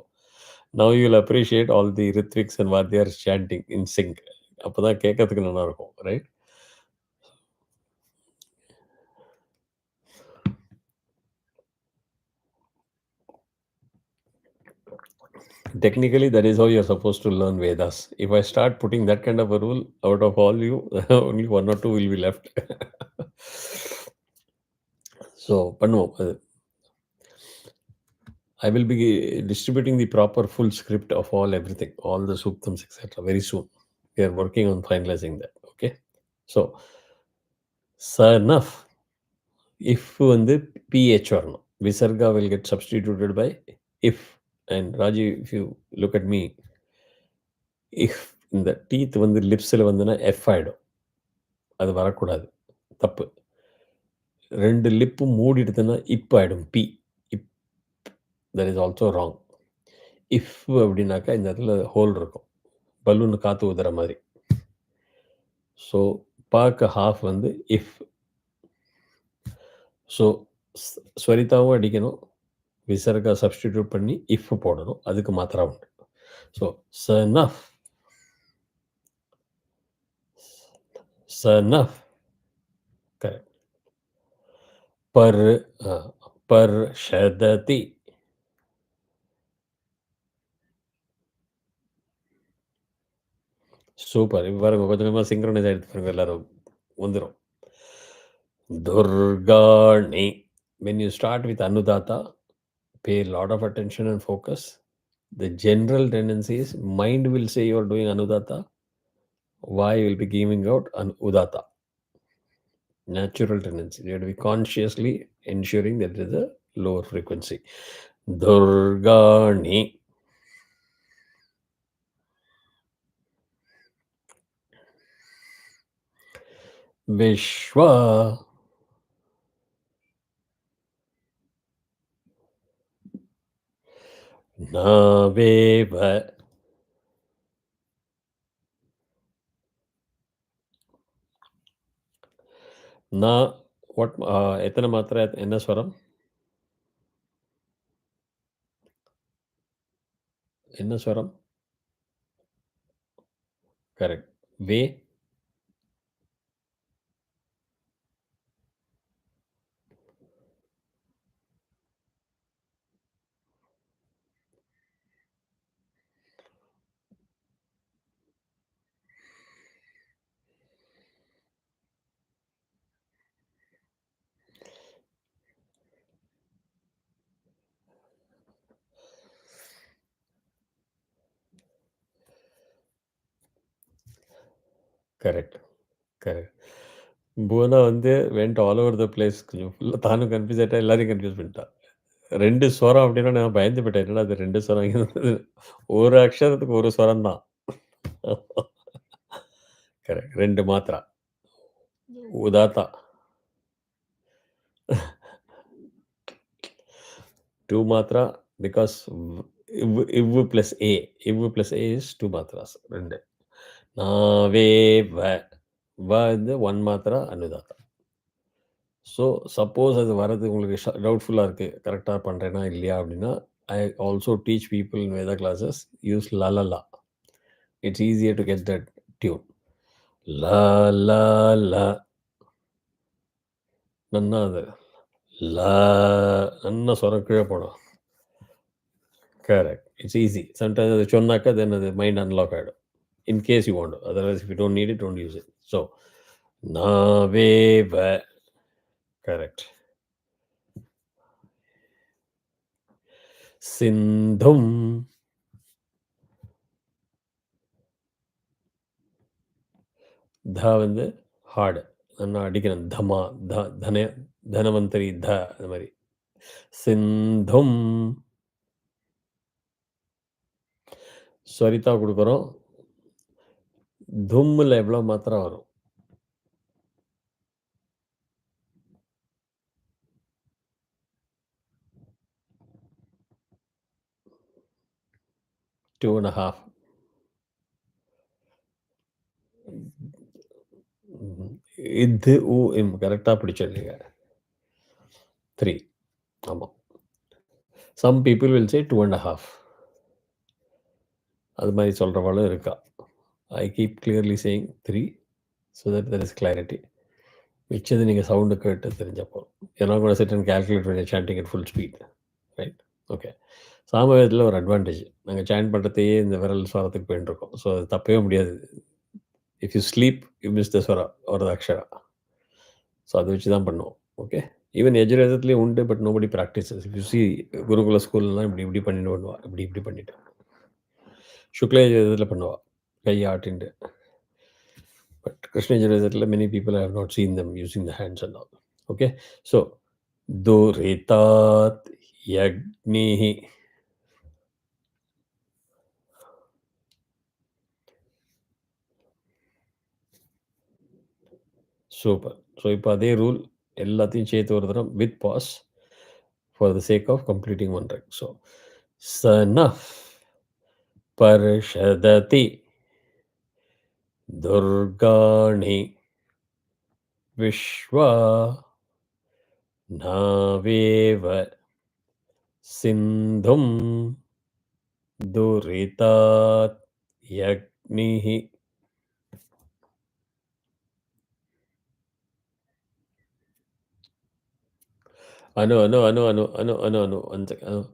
Now you will appreciate all the Ritvik and Vadhyars chanting in sync. அப்போ தான் கேட்கறதுக்கு நல்லா இருக்கும், right? Technically, that is how you're supposed to learn Vedas. If I start putting that kind of a rule, out of all you, only 1 or 2 will be left. So, பண்ணுவோம் அது. I will be distributing the proper full script of everything, all the Suktams, etc. very soon. We are working on finalizing that. Okay. So, enough. If வந்து PH வரணும். Visarga will get substituted by if. And Raji, if you look at me, if இந்த teeth வந்து லிப்ஸில் வந்துன்னா F ஆகிடும். அது வரக்கூடாது, தப்பு. 2 லிப்பும் மூடிடுதுன்னா இப் ஆகிடும், பி. இப். That is also wrong. If அப்படின்னாக்கா இந்த இடத்துல ஹோல் இருக்கும், பலூன் காற்று ஊதுற மாதிரி. ஸோ பாக்கு ஹாஃப் வந்து இஃப். ஸோ ஸ்வரிதாவும் அடிக்கணும். விசர்கா சப்ஸ்டிடியூட் பண்ணி இஃப் போடணும். அதுக்கு மாத்திரா உண்டு. ஸோ சனஃப், சனஃப். கரெக்ட். பர் பர்ஷததி. சூப்பர். இப்போ பாருங்க, கொஞ்சம் கொஞ்சமாக சிங்க்ரனைஸ் ஆகிடுது பாருங்க, எல்லாரும் வந்துடும். துர்காணி. When you start with Anudata, pay a lot of attention and focus. The general tendency is mind will say you are doing Anudata. Why will be giving out Udata. Natural tendency. You have to be consciously ensuring that it is a lower frequency. Durgani. Vishwa. Naveva. Na. What? எத்தனை மாத்திரை, என்ன ஸ்வரம்? என்ன ஸ்வரம்? Correct. வே. Correct. Correct. Bhuvana வந்து went all over the place. கொஞ்சம் ஃபுல்லாக தானும் கன்ஃபியூஸ் ஆகிட்டா, எல்லாரையும் கன்ஃபியூஸ் பண்ணிட்டா. 2 ஸ்வரம் அப்படின்னா நான் பயந்து போயிட்டேன். என்னடா அது 2 ஸ்வரம் இங்க இருந்தது. ஒரு அக்ஷரத்துக்கு ஒரு ஸ்வரம் தான். கரெக்ட். 2 மாத்திரா. உதாத்தா. 2 மாத்திரா பிகாஸ் இவ் பிளஸ் ஏ. இவ் பிளஸ் ஏ இஸ் 2 மாத்திராஸ். 2. நாவே வ. வ வந்து 1 மாத்திரா அனுதாத்தா. ஸோ சப்போஸ் அது வரது உங்களுக்கு டவுட்ஃபுல்லாக இருக்குது, கரெக்டாக பண்ணுறேன்னா இல்லையா அப்படின்னா, I also teach people in Veda classes use la la la. It's easier to get that tune. La la la. நன்னா அது லா. நன்னா சொரம் கீழே போடும். கரெக்ட். It's easy. சம்டைம்ஸ் அது சொன்னாக்கா தென் அது மைண்ட் அன்லாக் ஆகிடும். In case you want. Otherwise if you don't need it, don't use it. So நாவே வ. கரெக்ட். சிந்தும். த வந்து ஹார்டு. நான் அடிக்கிறேன். தமா. தனவந்தரி த. அது மாதிரி. சிந்தும். ஸ்வரிதா கொடுக்குறோம். தும்மில் எவ்வளோ மாத்திரம் வரும்? 2.5. இது ஊ இம் கரெக்டாக பிடிச்சிருக்கீங்க. 3. ஆமாம். Some people will say 2.5. அது மாதிரி சொல்கிறவளும் இருக்கா. I keep clearly saying 3 so that there is clarity. மிச்சது நீங்கள் சவுண்டு கேட்டு தெரிஞ்சப்போ ஏன்னா கூட சிட் அண்ட் கேல்குலேட் பண்ணி chanting at full speed. Right. Okay. சாமவேதத்தில் ஒரு அட்வான்டேஜ், நாங்கள் சாண்ட் பண்ணுறதையே இந்த விரல் ஸ்வரத்துக்கு போயின்னு இருக்கோம். ஸோ அது தப்பவே முடியாது. If you sleep you miss the swara ஒரு அக்ஷரா. ஸோ அதை வச்சு தான் பண்ணுவோம். ஓகே. ஈவன் எஜுரேதத்துலேயும் உண்டு, but nobody practices. If you C குருகுல ஸ்கூல்லாம் இப்படி இப்படி பண்ணிட்டு பண்ணுவா, இப்படி இப்படி பண்ணிட்டு. சுக்ல இதில் பண்ணுவா, கை ஆட்டின்ட்டு. பட் கிருஷ்ண எஜுரேதத்தில் many people I have not seen them using the hands and all. Okay. So துரிதாத் யக்னிஹி. சூப்பர். ஸோ இப்போ அதே ரூல் எல்லாத்தையும் சேர்த்து ஒரு தரம் with pause for the sake of completing one right. So சனஃப் பர்ஷததி Durgani Vishwa Naveva Sindhum Duritat Yagnihi. Anu. One second.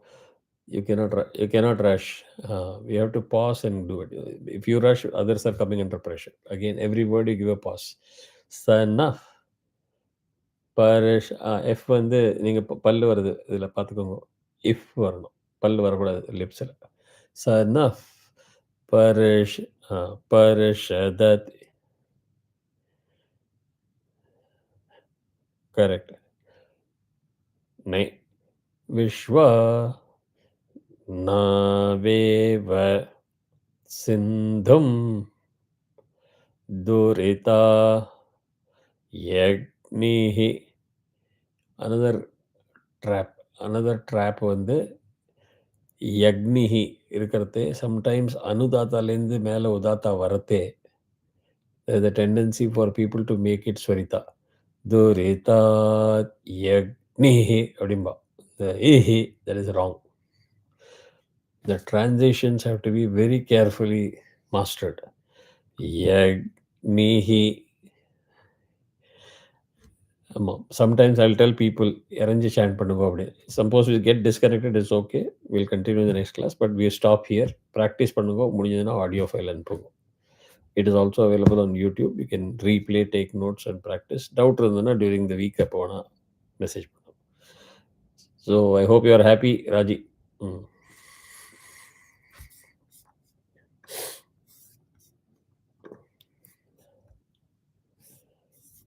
You cannot rush. We have to pause and do it. If you rush, others are coming under pressure. Again, every word you give a pause. Sanaf பரிஷ் எஃப் வந்து நீங்க பல்லு வருது. இதில பார்த்துக்கோங்க. If வரணும். பல்லு வரக்கூடாது லிப்ஸ்ல. சனஃப் பரிஷ் அ பரிஷதத் கரெக்ட். நை விஸ்வா நாவேவ சிந்தும் துரிதா யக்னிஹி. அனதர் ட்ராப் வந்து யக்னிஹி இருக்கிறதே சம்டைம்ஸ் அனுதாத்தாலேருந்து மேலே உதாத்தா வரத்தே there's a tendency for people to make it ஸ்வரிதா. துரிதா யக்னிஹி அப்படிம்பா. The ihi, that is wrong. The transitions have to be very carefully mastered. Yagnihi. Sometimes I'll tell people, இறஞ்சி chant பண்ணுங்க அப்படி. Suppose we get disconnected, it's okay. We'll continue in the next class, but we stop here. Practice பண்ணுங்க. முடிஞ்சதுன்னா audio file அனுப்புங்க. It is also available on YouTube. You can replay, take notes and practice. Doubt இருந்ததுன்னா during the week அப்போ வேணா message பண்ணுங்க. So I hope you are happy, Raji.